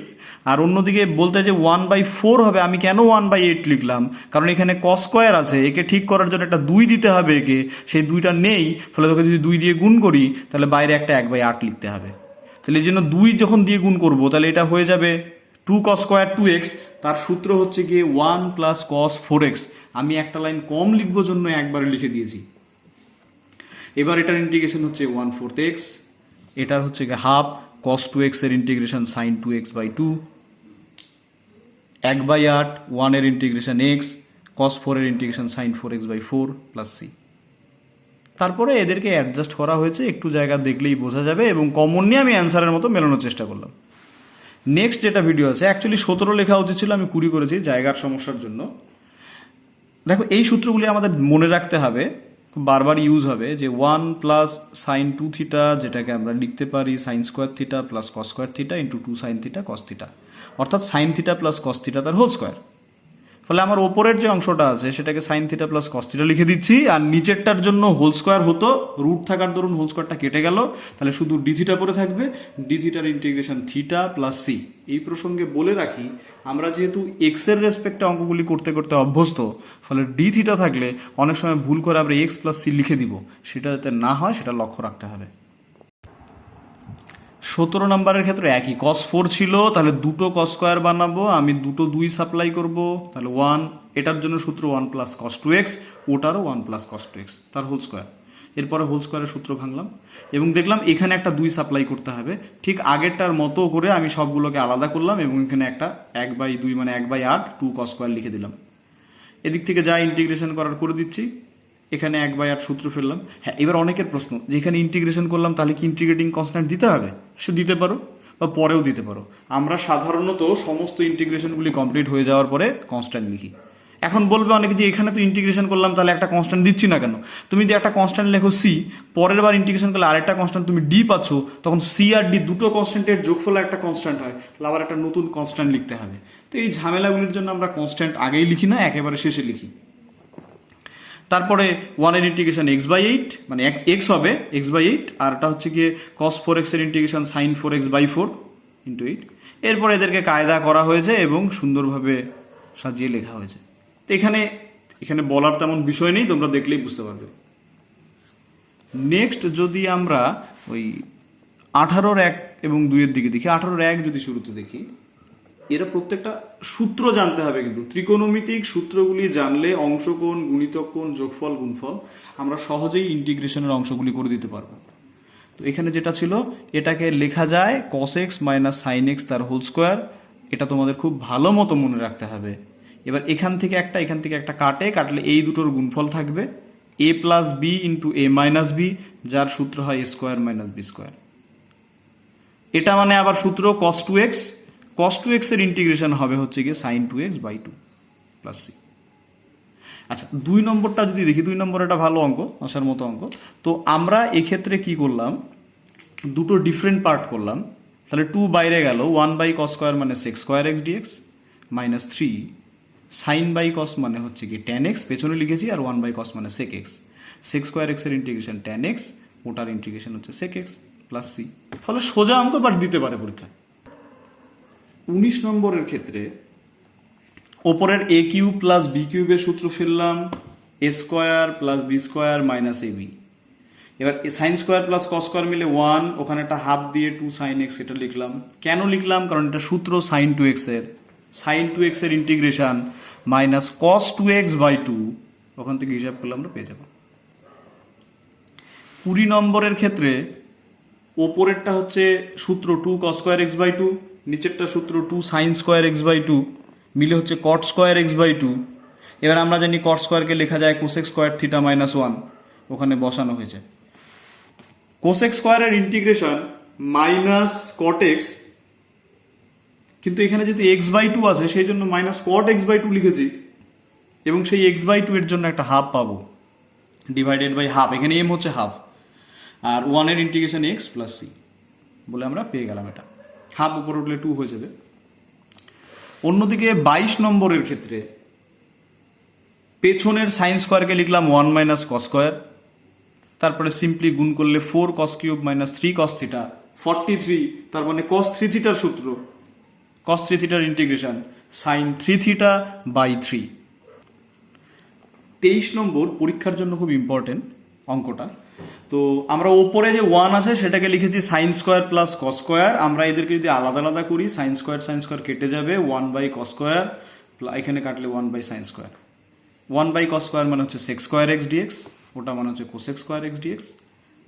আর অন্যদিকে বলতে যে 1/4 হবে, আমি কেন 1/8 লিখলাম, কারণ এখানে cos স্কোয়ার আছে, একে ঠিক করার জন্য একটা 2 দিতে হবে, একে সেই 2টা নেই, ফলে তোকে যদি 2 দিয়ে গুণ করি তাহলে বাইরে একটা 1/8 লিখতে হবে। তাহলে এই জন্য 2 যখন দিয়ে গুণ করবো তাহলে এটা হয়ে যাবে 2 cos স্কোয়ার 2x, তার সূত্র হচ্ছে গিয়ে 1 প্লাস cos 4x। আমি একটা লাইন কম লিখবো জন্য একবারে লিখে দিয়েছি। এবার এটার ইন্টিগ্রেশন হচ্ছে 1/4x, এটার হচ্ছে গিয়ে হাফ cos 2x এর ইন্টিগ্রেশন sin 2x বাই 2, 1/8, 1 এর ইন্টিগ্রেশন x, cos 4 এর integration sin 4x by 4 plus c। তারপরে এদেরকে অ্যাডজাস্ট করা হয়েছে, একটু জায়গা দেখলেই বোঝা যাবে, এবং কমন নিয়ে আমি অ্যান্সারের মতো মেলানোর চেষ্টা করলাম। নেক্সট যেটা ভিডিও আছে, অ্যাকচুয়ালি 17 লেখা উচিত ছিল, আমি 20 করেছি জায়গার সমস্যার জন্য। দেখো এই সূত্রগুলি আমাদের মনে রাখতে হবে, বারবার ইউজ হবে, যে 1 প্লাস সাইন 2 থিটা, যেটাকে আমরা লিখতে পারি sine square theta plus cos square theta into 2 sine theta cos theta, অর্থাৎ sine theta plus cos theta তার হোল স্কোয়ার। ফলে আমার ওপরের যে অংশটা আছে সেটাকে sine theta plus cos theta লিখে দিচ্ছি, আর নিচেরটার জন্য হোল স্কোয়ার হতো, রুট থাকার দরুন হোল স্কোয়ারটা কেটে গেল, তাহলে শুধু ডি থিটা পরে থাকবে, ডি থিটার ইন্টিগ্রেশন থিটা প্লাস সি। এই প্রসঙ্গে বলে রাখি, আমরা যেহেতু এক্স এর রেসপেক্টে অঙ্কগুলি করতে করতে অভ্যস্ত, ফলে ডি থিটা থাকলে অনেক সময় ভুল করে আমরা এক্স প্লাস সি লিখে দিব, সেটা যাতে না হয় সেটা লক্ষ্য রাখতে হবে। 17 নম্বরের ক্ষেত্রে একই, cos 4 ছিল, তাহলে দুটো cos স্কোয়ার বানাবো, আমি দুটো 2 সাপ্লাই করব, তাহলে 1, এটার জন্য সূত্র 1 plus cos 2x, ওটারও 1 plus cos 2x তার হোল স্কোয়ার। এরপরে হোল স্কোয়ারের সূত্র ভাঙলাম এবং দেখলাম এখানে একটা 2 সাপ্লাই করতে হবে, ঠিক আগেরটার মতো করে আমি সবগুলোকে আলাদা করলাম এবং এখানে একটা 1/2 মানে 1/8 2 cos স্কোয়ার লিখে দিলাম। এদিক থেকে যা ইন্টিগ্রেশন করার করে দিচ্ছি, এখানে 1/8 সূত্র ফেললাম। হ্যাঁ, এবার অনেকের প্রশ্ন যে এখানে ইন্টিগ্রেশন করলাম তাহলে কি ইন্টিগ্রেটিং কনস্ট্যান্ট দিতে হবে? সে দিতে পারো বা পরেও দিতে পারো। আমরা সাধারণত সমস্ত ইন্টিগ্রেশনগুলি কমপ্লিট হয়ে যাওয়ার পরে কনস্ট্যান্ট লিখি। এখন বলবে অনেকে যে এখানে তো ইন্টিগ্রেশন করলাম তাহলে একটা কনস্ট্যান্ট দিচ্ছি না কেন? তুমি যদি একটা কনস্ট্যান্ট লেখো সি, পরের বার ইন্টিগ্রেশন করলে আরেকটা কনস্ট্যান্ট তুমি ডি পাচ্ছ, তখন সি আর ডি দুটো কনস্ট্যান্টের যোগফলে একটা কনস্ট্যান্ট হয়, তাহলে আবার একটা নতুন কনস্ট্যান্ট লিখতে হবে। তো এই ঝামেলাগুলির জন্য আমরা কনস্ট্যান্ট আগেই লিখি না, একেবারে শেষে লিখি। তারপরে 1 এর ইন্টিগ্রেশন x/8 মানে x হবে x/8, আর এটা হচ্ছে গিয়ে cos 4x এর ইন্টিগ্রেশন sin 4x/4 ইন্টু 8। এরপর এদেরকে কায়দা করা হয়েছে এবং সুন্দরভাবে সাজিয়ে লেখা হয়েছে। তো এখানে বলার তেমন বিষয় নেই, তোমরা দেখলেই বুঝতে পারবে। নেক্সট যদি আমরা ওই 18-1 এবং 2-এর দিকে দেখি, 18-1 যদি শুরুতে দেখি, এরা প্রত্যেকটা সূত্র জানতে হবে। কিন্তু ত্রিকোণমিতিক সূত্রগুলি জানলে অংশকোণ, গুণিতক কোণ, যোগফল, গুণফল আমরা সহজেই ইন্টিগ্রেশনের অংশগুলি করে দিতে পারবো। তো এখানে যেটা ছিল এটাকে লেখা যায় cos x minus sine x তার হোল স্কোয়ার। এটা তোমাদের খুব ভালো মতো মনে রাখতে হবে। এবার এখান থেকে একটা কাটলে এই দুটোর গুণফল থাকবে a plus B into A minus B, যার সূত্র হয় a square minus B square. এটা মানে আবার সূত্র cos 2x, cos 2x এর ইন্টিগ্রেশন হবে হচ্ছে গিয়ে sin 2x by 2 plus C. আচ্ছা, 2 নম্বরটা যদি দেখি, 2 নম্বর একটা ভালো অঙ্ক, আসার মতো অঙ্ক। তো আমরা এক্ষেত্রে কি করলাম, দুটো ডিফারেন্ট পার্ট করলাম। তাহলে 2 বাইরে গেল, 1 বাই কস স্কোয়ার মানে sec square X dx minus 3 sine by cos মানে হচ্ছে কি ট্যান এক্স, পেছনে লিখেছি, আর 1 বাই কস মানে সেক এক্স। সেক স্কোয়ার এক্সের ইন্টিগ্রেশন ট্যান এক্স, ওটার ইন্টিগ্রেশন হচ্ছে সেক এক্স প্লাস সি। ফলে সোজা অঙ্ক, বাট দিতে পারে পরীক্ষায়। 19 নম্বরের ক্ষেত্রে ওপরের এ কিউব প্লাস বি কিউবের সূত্র ফেললাম, a square plus B square minus a b. এবার sine square plus cos square মিলে 1, ওখানে একটা হাফ দিয়ে 2 সাইন এক্স, এটা লিখলাম। কেন লিখলাম? কারণ এটা সূত্র সাইন 2x এর, সাইন 2x এর integration minus cos 2x by 2, ওখান থেকে হিসাব করলে আমরা পেয়ে যাব। 20 নম্বরের ক্ষেত্রে ওপরেরটা হচ্ছে সূত্র 2 cos স্কোয়ার এক্স বাই 2, নিচেরটা সূত্র 2 সাইন স্কোয়ার এক্স বাই 2, মিলে হচ্ছে কট স্কোয়ার এক্স বাই 2। এবার আমরা জানি কট স্কোয়ারকে লেখা যায় কোসেক স্কোয়ার থিটা মাইনাস 1, ওখানে বসানো হয়েছে। কোসেক স্কোয়ারের ইন্টিগ্রেশন মাইনাস কট এক্স, কিন্তু এখানে যেহেতু এক্স বাই 2 আছে সেই জন্য মাইনাস কট এক্স বাই 2 লিখেছি, এবং সেই এক্স বাই 2 এর জন্য একটা হাফ পাবো, ডিভাইডেড বাই হাফ। এখানে এম হচ্ছে হাফ, আর 1 এর ইন্টিগ্রেশন এক্স প্লাস সি বলে আমরা পেয়ে গেলাম। এটা হাফ উপরে উঠলে 2 হয়ে যাবে। অন্যদিকে 22 নম্বরের ক্ষেত্রে পেছনের সাইন স্কোয়ারকে লিখলাম 1 মাইনাস কস স্কোয়ার, তারপরে সিম্পলি গুণ করলে 4 cos cube minus 3 cos theta 43, তার মানে কস 3 থিটার সূত্র, কস 3 থিটার ইন্টিগ্রেশন সাইন 3 থিটা বাই 3। 23 নম্বর পরীক্ষার জন্য খুব ইম্পর্টেন্ট অঙ্কটা। তো আমরা ওপরে যে 1 আছে সেটাকে লিখেছি sign square plus cos square. আমরা এদেরকে যদি আলাদা আলাদা করি, সাইন স্কোয়ার কেটে যাবে, 1 বাই কস স্কোয়ার, এখানে কাটলে 1 by sine square. 1 by cos square মানে হচ্ছে সেক স্কোয়ার এক্স ডিএক্স, ওটা মানে হচ্ছে কোসেক স্কোয়ার এক্স ডিএক্স।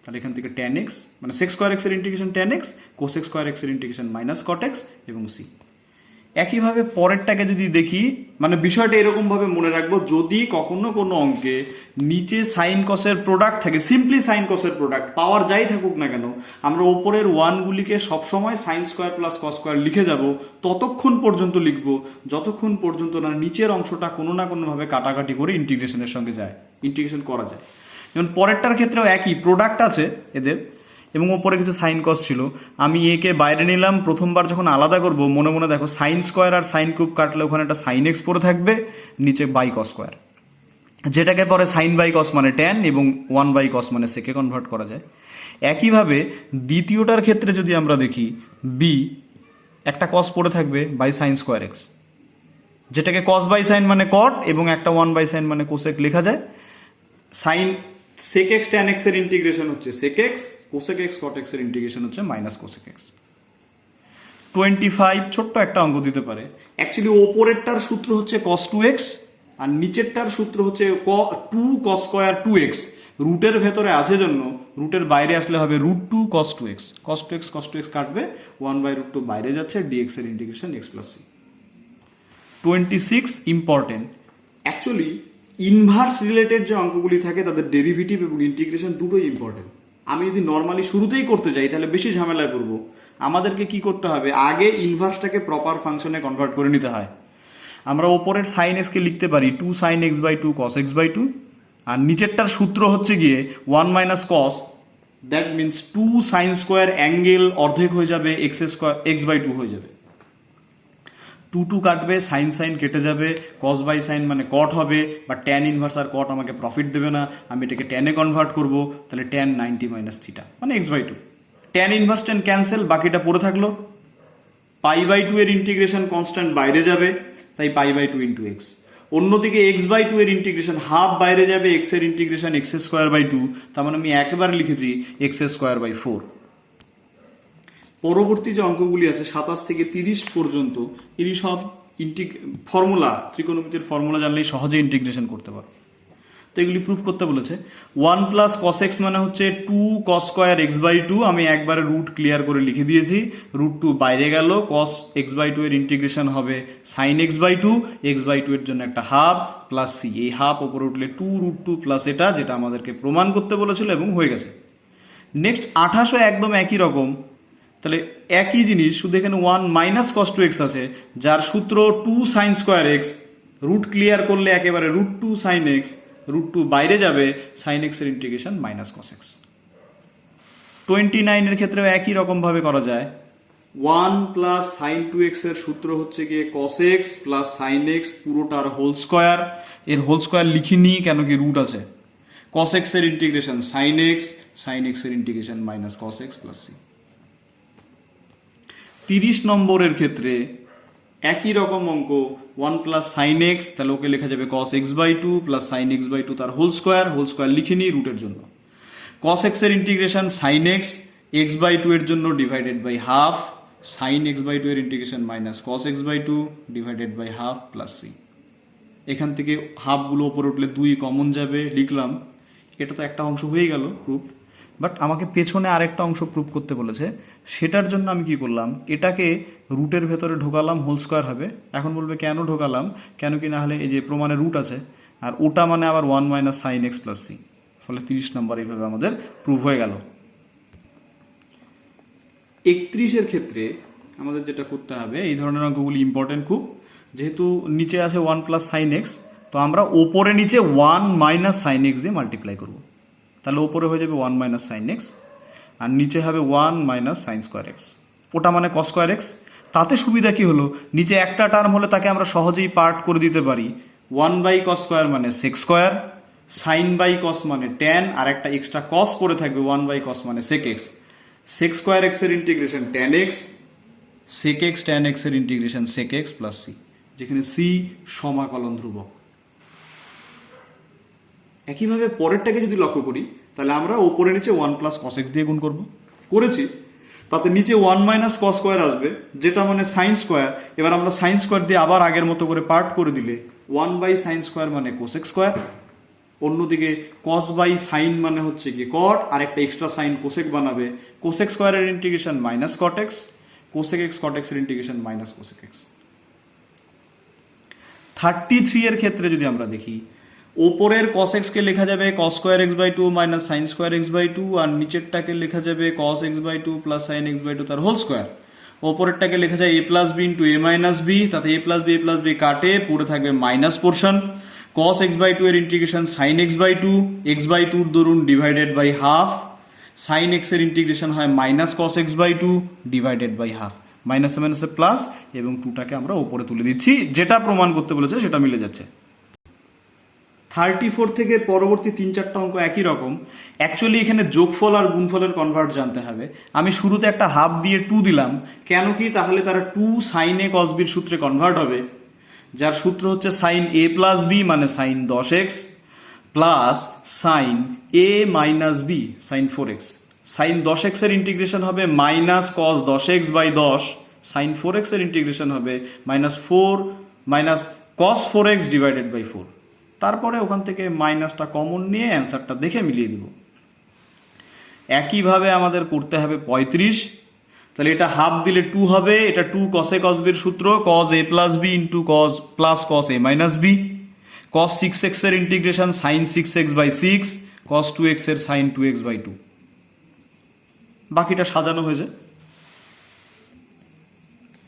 তাহলে এখান থেকে ট্যান এক্স মানে সেক স্কোয়ার এক্সের integration tan x, cosec square এক্সের ইন্টিগ্রেশন মাইনাস কট এক্স এবং সি। একইভাবে পরেরটাকে যদি দেখি, মানে বিষয়টা এরকম ভাবে মনে রাখবো, যদি কখনো কোনো অঙ্কে নিচে সাইন কসের প্রোডাক্ট থাকে, সিম্পলি সাইন কসের প্রোডাক্ট পাওয়ার যাই থাকুক না কেন, আমরা ওপরের 1 গুলিকে সবসময় sign square plus cos square লিখে যাব, ততক্ষণ পর্যন্ত লিখবো যতক্ষণ পর্যন্ত না নিচের অংশটা কোনো না কোনোভাবে কাটাকাটি করে ইন্টিগ্রেশনের সঙ্গে যায়, ইন্টিগ্রেশন করা যায়। যেমন পরেরটার ক্ষেত্রেও একই প্রোডাক্ট আছে এদের, এবং ওপরে কিছু সাইন কস ছিল, আমি একে বাইরে নিলাম। প্রথমবার যখন আলাদা করব মনে মনে দেখো, সাইন স্কোয়ার আর সাইন কিউব কাটলে ওখানে একটা সাইন এক্স পড়ে থাকবে, নিচে বাই কস স্কোয়ার, যেটাকে পরে সাইন বাই কস মানে ট্যান এবং 1 বাই কস মানে সেকে কনভার্ট করা যায়। একইভাবে দ্বিতীয়টার ক্ষেত্রে যদি আমরা দেখি, বি একটা কস পড়ে থাকবে বাই সাইন স্কোয়ার এক্স, যেটাকে কস বাই সাইন মানে কট এবং একটা 1 বাই সাইন মানে কোসেক লেখা যায়। Sine sec x tan x এর ইন্টিগ্রেশন হচ্ছে sec X, cosec X cot X এর ইন্টিগ্রেশন হচ্ছে মাইনাস কোসেক এক্স। 25 ছোট্ট একটা অঙ্ক দিতে পারে। অ্যাকচুয়ালি ওপরেরটার সূত্র হচ্ছে cos 2x আর নিচেরটার সূত্র হচ্ছে 2 cos স্কয়ার 2x। রুটের ভেতরে আছে জন্য রুটের বাইরে আসলে হবে √2 cos 2x। cos 2x কাটবে, 1 বাই √2 বাইরে যাচ্ছে, dx এর integration x plus C. 26 important. Actually inverse related যে অঙ্কগুলি থাকে তাদের ডেরিভেটিভ এবং ইন্টিগ্রেশন দুটোই ইম্পর্টেন্ট। আমি যদি নর্মালি শুরুতেই করতে যাই তাহলে বেশি ঝামেলায় পড়বো। আমাদেরকে কি করতে হবে, আগে ইনভার্সটাকে প্রপার ফাংশনে কনভার্ট করে নিতে হয়। আমরা ওপরের সাইন এক্সকে লিখতে পারি 2 sine X by 2 cos X by 2, আর নিচেরটার সূত্র হচ্ছে গিয়ে 1 minus cos, that means 2 sine square angle অর্ধেক হয়ে যাবে, এক্স বাই 2 হয়ে যাবে। 2 কাটবে, সাইন সাইন কেটে যাবে, কস বাই সাইন মানে কট হবে, বা ট্যান ইনভার্স আর কট আমাকে প্রফিট দেবে না, আমি এটাকে ট্যানে কনভার্ট করব, তাহলে ট্যান 90 মাইনাস থিটা মানে X by 2। Tan inverse tan cancel, বাকিটা পড়ে থাকলো। পাই বাই 2 এর ইন্টিগ্রেশন কনস্ট্যান্ট বাইরে যাবে, তাই পাই বাই 2 ইন্টু এক্স। অন্যদিকে x/2 এর ইন্টিগ্রেশন হাফ বাইরে যাবে, x এর ইন্টিগ্রেশন x²/2, তার মানে আমি একেবারে লিখেছি x²/4। পরবর্তী যে অঙ্কগুলি আছে 27 থেকে 30 পর্যন্ত, এরই সব ফর্মুলা, ত্রিকোণমিতির ফর্মুলা জানলেই সহজে ইন্টিগ্রেশন করতে পারো। তো এগুলি প্রুফ করতে বলেছে। 1 প্লাস কস এক্স মানে হচ্ছে 2 কস স্কোয়ার x/2, আমি একবারে রুট ক্লিয়ার করে লিখে দিয়েছি, √2 বাইরে গেল, কস x/2 এর ইন্টিগ্রেশন হবে সাইন x/2, x/2 এর জন্য একটা হাফ প্লাস সি, এই হাফ ওপরে উঠলে 2√2 প্লাস এটা, যেটা আমাদেরকে প্রমাণ করতে বলেছিল এবং হয়ে গেছে। নেক্সট 28 একদম একই রকম, তাহলে একই জিনিস, শুধু এখানে 1 মাইনাস কস 2x আছে, যার সূত্র 2 sine square X, root clear করলে একেবারে √2 সাইন এক্স, √2 বাইরে যাবে, সাইন এক্স এর ইন্টিগ্রেশন মাইনাস কস এক্স। 29 এর ক্ষেত্রেও একই রকম ভাবে করা যায়। 1 প্লাস সাইন 2x এর সূত্র হচ্ছে গিয়ে cos x plus sine x পুরোটার হোল স্কোয়ার, এর হোল স্কোয়ার লিখিনি কেন কি রুট আছে। কস এক্স এর integration sine x, sine x এর integration minus cos x plus c. 30 নম্বরের ক্ষেত্রে একই রকম অঙ্ক, 1 প্লাস সাইন এক্স, তাহলে ওকে লেখা যাবে কস x/2 প্লাস সাইন x/2 তার হোল স্কোয়ার লিখিনি রুটের জন্য। কস এক্স এর ইন্টিগ্রেশন সাইন এক্স, x/2 এর জন্য divided by half, sine x/2 এর integration minus cos x/2 divided by half plus C. এখান থেকে হাফগুলো ওপরে উঠলে 2 কমন যাবে, লিখলাম। এটা তো একটা অংশ হয়ে গেল প্রুফ, বাট আমাকে পেছনে আরেকটা অংশ প্রুফ করতে বলেছে, সেটার জন্য আমি কি করলাম, এটাকে রুটের ভেতরে ঢোকালাম, হোল স্কোয়ার হবে। এখন বলবে কেন ঢোকালাম, কেন কি না হলে এই যে প্রমাণে রুট আছে, আর ওটা মানে আবার 1 minus sine X plus C, ফলে 30 নম্বর এইভাবে আমাদের প্রুফ হয়ে গেল। 31 এর ক্ষেত্রে আমাদের যেটা করতে হবে, এই ধরনের অঙ্কগুলি ইম্পর্টেন্ট খুব, যেহেতু নিচে আছে 1 প্লাস সাইন এক্স, তো আমরা ওপরে নিচে 1 মাইনাস সাইন এক্স দিয়ে মাল্টিপ্লাই করবো, তাহলে ওপরে হয়ে যাবে 1 মাইনাস সাইন এক্স, আর নিচে হবে 1 মাইনাস সাইন স্কোয়ার এক্স, ওটা মানে কস স্কোয়ার এক্স। তাতে সুবিধা কি হলো, নিচে একটা টার্ম হলে তাকে আমরা সহজেই পার্ট করে দিতে পারি। 1 বাই কস স্কোয়ার মানে sec square, sine by cos মানে ট্যান, আর একটা এক্সট্রা কস পড়ে থাকবে, 1 বাই কস মানে sec x. Sec square x এর integration tan x, sec x tan x এর integration sec x plus C, যেখানে সি সমাকলন ধ্রুবক। একইভাবে পরেরটাকে যদি লক্ষ্য করি, তাহলে আমরা ওপরে নিচে 1 প্লাস কস এক্স দিয়ে গুণ করেছি, তাতে নিচে 1 মাইনাস কস স্কোয়ার আসবে, যেটা মানে সাইন স্কোয়ার। এবার আমরা সাইন স্কোয়ার দিয়ে আবার আগের মতো করে পার্ট করে দিলে 1 বাই সাইন স্কোয়ার মানে কোসেক স্কোয়ার, অন্যদিকে কস বাই সাইন মানে হচ্ছে কি কট, আর একটা এক্সট্রা সাইন কোসেক বানাবে, কোসেক স্কোয়ারের integration minus cot x, cosec X cot X এর ইন্টিগ্রেশন মাইনাস কোসেক এক্স। 33 এর ক্ষেত্রে যদি আমরা দেখি, ওপরের কস এক্সকে লেখা যাবে cos square x/2 minus sine square x/2, আর নিচেরটাকে লেখা যাবে কস x/2 প্লাস সাইন x/2 তার হোল স্কোয়ার। ওপরেরটাকে লেখা যায় a plus B into a minus B, তাতে a প্লাস বি কাটে, পুরো থাকবে মাইনাস পোর্শন। কস x/2 এর ইন্টিগ্রেশন সাইন x/2 ধরুন divided by half, sine x এর ইন্টিগ্রেশন হয় minus cos x/2 divided by half, মাইনাসে মাইনাসে প্লাস, এবং 2টাকে আমরা ওপরে তুলে দিচ্ছি, যেটা প্রমাণ করতে বলেছে সেটা মিলে যাচ্ছে। 34 থেকে পরবর্তী 3-4টা অঙ্ক একই রকম। অ্যাকচুয়ালি এখানে যোগফল আর গুণফলের কনভার্ট জানতে হবে। আমি শুরুতে একটা হাফ দিয়ে 2 দিলাম, কেন কি, তাহলে তারা 2 সাইন এ কস বির সূত্রে কনভার্ট হবে, যার সূত্র হচ্ছে সাইন a প্লাস বি মানে sine 10x plus sine a minus B sine 4x। Sine 10x এর ইন্টিগ্রেশন হবে minus cos 10x by 10, sign 4x এর ইন্টিগ্রেশন হবে minus cos 4x divided by 4। তারপরে ওখান থেকে মাইনাসটা কমন নিয়ে অ্যান্সারটা দেখে মিলিয়ে দিব। একইভাবে আমাদের করতে হবে 35, তাহলে এটা হাফ দিলে 2 হবে, এটা 2 কসে কস বির সূত্র cos a plus B into cos plus cos a minus B, cos 6x এর integration sign 6x by 6, cos 2x এর সাইন 2x বাই 2। বাকিটা সাজানো হয়েছে।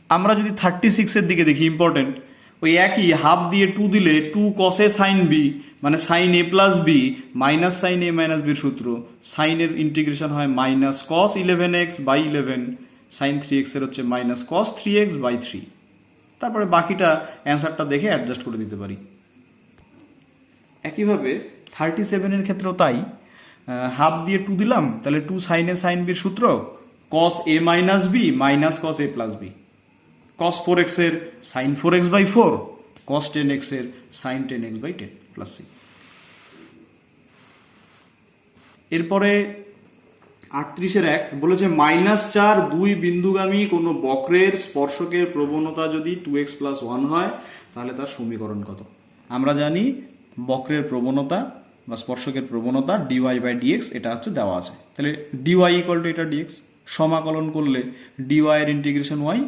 আমরা যদি 36 এর দিকে দেখি, ইম্পর্টেন্ট, ওই একই হাফ দিয়ে 2 দিলে 2 কসে সাইন বি মানে sine a plus B minus sine a minus বির সূত্র, সাইনের ইন্টিগ্রেশন হয় minus cos 11x by 11, sign 3x এর হচ্ছে মাইনাস কস 3x বাই 3। তারপরে বাকিটা অ্যান্সারটা দেখে অ্যাডজাস্ট করে দিতে পারি। একইভাবে 37 এর ক্ষেত্রেও তাই, হাফ দিয়ে 2 দিলাম, তাহলে 2 সাইনে সাইন বির সূত্র cos a minus B minus cos a plus B, cos 4x এর sign 4x by 4, cos 10x এর sin 10x by 10 plus C. এরপরে 38-1 বলেছে -4 দুই বিন্দুগামী কোনো বক্রের স্পর্শকের প্রবণতা যদি 2x প্লাস 1 হয় তাহলে তার সমীকরণ কত। আমরা জানি বক্রের প্রবণতা বা স্পর্শকের প্রবণতা dy বাই dx এটা হচ্ছে দেওয়া আছে, তাহলে dy ইকুয়াল টু এটা dx, সমাকলন করলে dy এর ইন্টিগ্রেশন y,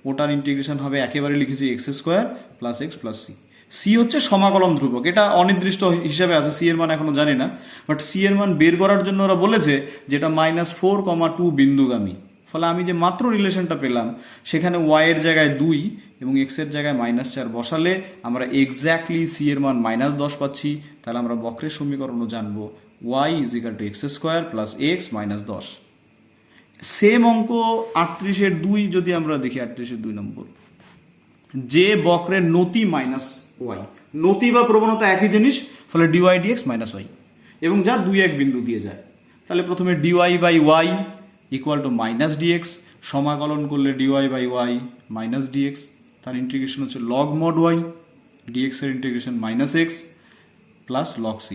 ওটার ইন্টিগ্রেশন হবে একেবারে লিখেছি x square plus X plus C. C হচ্ছে সমাকলন ধ্রুবক, এটা অনির্দিষ্ট হিসাবে আছে, সি এর মান এখনো জানি না, বাট সি এর মান বের করার জন্য ওরা বলেছে যেটা -4,2 বিন্দুগামী। ফলে আমি যে মাত্র রিলেশনটা পেলাম সেখানে y এর জায়গায় 2 এবং x এর জায়গায় -4 বসালে আমরা এক্স্যাক্টলি সি এর মান -10 পাচ্ছি। তাহলে আমরা বক্রের সমীকরণও জানবো y equal to X square plus X -10। Same অঙ্ক 38-2 যদি আমরা দেখি, 38-2 নম্বর, যে বক্রের নতি -y, নতি বা প্রবণতা একই জিনিস, ফলে dy dx -y, এবং যা 2-1 বিন্দু দিয়ে যায়। তাহলে প্রথমে dy by y equal to -dx, সমাকলন করলে dy বাই y -dx, তার ইন্টিগ্রেশন হচ্ছে log mod y, dx এর integration -x plus log c।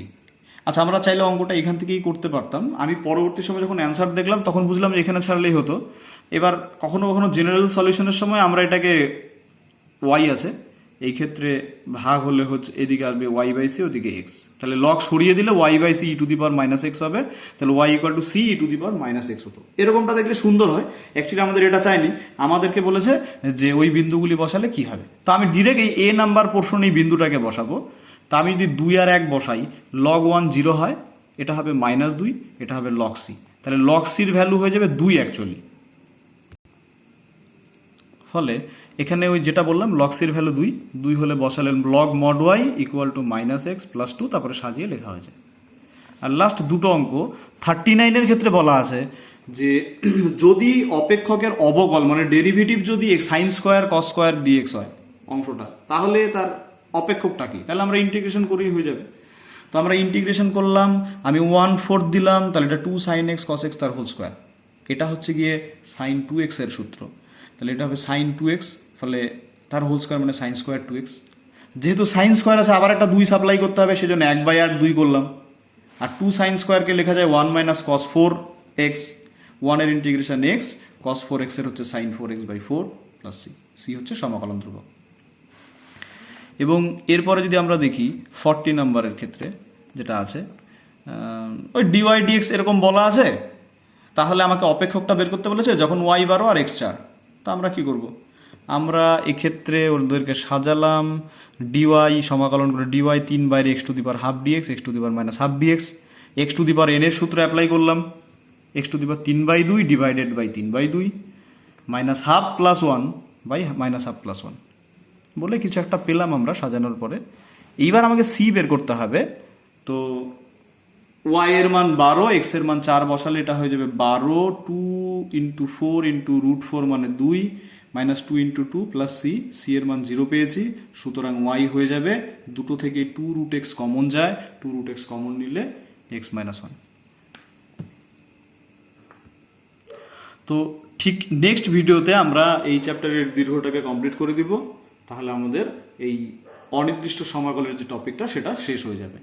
আচ্ছা, আমরা চাইলে অঙ্কটা এখান থেকেই করতে পারতাম। আমি পরবর্তী সময় যখন অ্যান্সার দেখলাম তখন বুঝলাম যে এখানে ছাড়লেই হতো। এবার কখনো কখনো জেনারেল সলিউশনের সময় আমরা এটাকে y আছে, এই ক্ষেত্রে ভাগ হলে হচ্ছে এদিকে আসবে y বাই সি, ওদিকে x, তাহলে লগ সরিয়ে দিলে y by C E to the power -x হবে, তাহলে y equal to C E to the power -x হতো। এরকমটা দেখলে সুন্দর হয়। অ্যাকচুয়ালি আমাদের এটা চাইনি, আমাদেরকে বলেছে যে ওই বিন্দুগুলি বসালে কি হবে। তো আমি ডিরেক্ট এই a নাম্বার পোর্শন এই বিন্দুটাকে বসাবো। তা আমি যদি 2 আর 1 বসাই, log 1 0 হয়, এটা হবে -2, এটা হবে log c, তাহলে log c এর ভ্যালু হয়ে যাবে 2 অ্যাকচুয়ালি। ফলে এখানে ওই যেটা বললাম log c এর ভ্যালু 2 হলে বসালেন log mod y equal two -x plus 2, তারপরে সাজিয়ে লেখা হয়ে যায়। আর লাস্ট দুটো অঙ্ক 39 এর ক্ষেত্রে বলা আছে যে যদি অপেক্ষকের অবকল মানে ডেরিভেটিভ যদি sin square cos square dx হয় অংশটা, তাহলে তার অপেক্ষকটা কি, তাহলে আমরা ইন্টিগ্রেশন করেই হয়ে যাবে। তো আমরা ইন্টিগ্রেশন করলাম, আমি 1/4 দিলাম, তাহলে এটা 2 sin x cos x তার হোল স্কোয়ার, এটা হচ্ছে গিয়ে sin 2x এর সূত্র, তাহলে এটা হবে sin 2x, ফলে তার হোল স্কোয়ার মানে sin স্কোয়ার 2x। যেহেতু sin স্কোয়ার আছে আবার একটা 2 সাপ্লাই করতে হবে, সেজন্য 1/2 করলাম। আর 2 sin স্কোয়ারকে লেখা যায় 1 মাইনাস cos 4x, 1 এর ইন্টিগ্রেশন x, cos 4x এর হচ্ছে sin 4x/4 plus c, c হচ্ছে সমাকলন ধ্রুবক। এবং এরপরে যদি আমরা দেখি 40 নাম্বারের ক্ষেত্রে যেটা আছে, ওই dy dx এরকম বলা আছে, তাহলে আমাকে অপেক্ষকটা বের করতে বলেছে যখন y 12 আর x 4। তো আমরা কি করব, আমরা এক্ষেত্রে ওদেরকে সাজালাম dy সমাকলন করে dy 3 বাইরে x to the power half dx, x to the power minus half dx, x to the power n এর সূত্র অ্যাপ্লাই করলাম, x to the power 3/2 divided by 3/2 minus half plus 1 by minus half plus 1 বলে কিছু একটা পেলাম আমরা সাজানোর পরে। এইবার আমাকে সি বের করতে হবে। তো y এর মান 12, x এর মান 4 বসালে এটা হয়ে যাবে 12, 2 ইন্টু 4 ইন্টু √4 মানে 2, minus 2 into 2 plus C, C এর মান 0 পেয়েছি, সুতরাং y হয়ে যাবে, দুটো থেকে 2√x কমন যায়, 2√x কমন নিলে x মাইনাস 1। তো ঠিক নেক্সট ভিডিওতে আমরা এই চ্যাপ্টারের দীর্ঘটাকে কমপ্লিট করে দিব, তাহলে আমাদের এই অনির্দিষ্ট সমাকলের যে টপিকটা সেটা শেষ হয়ে যাবে।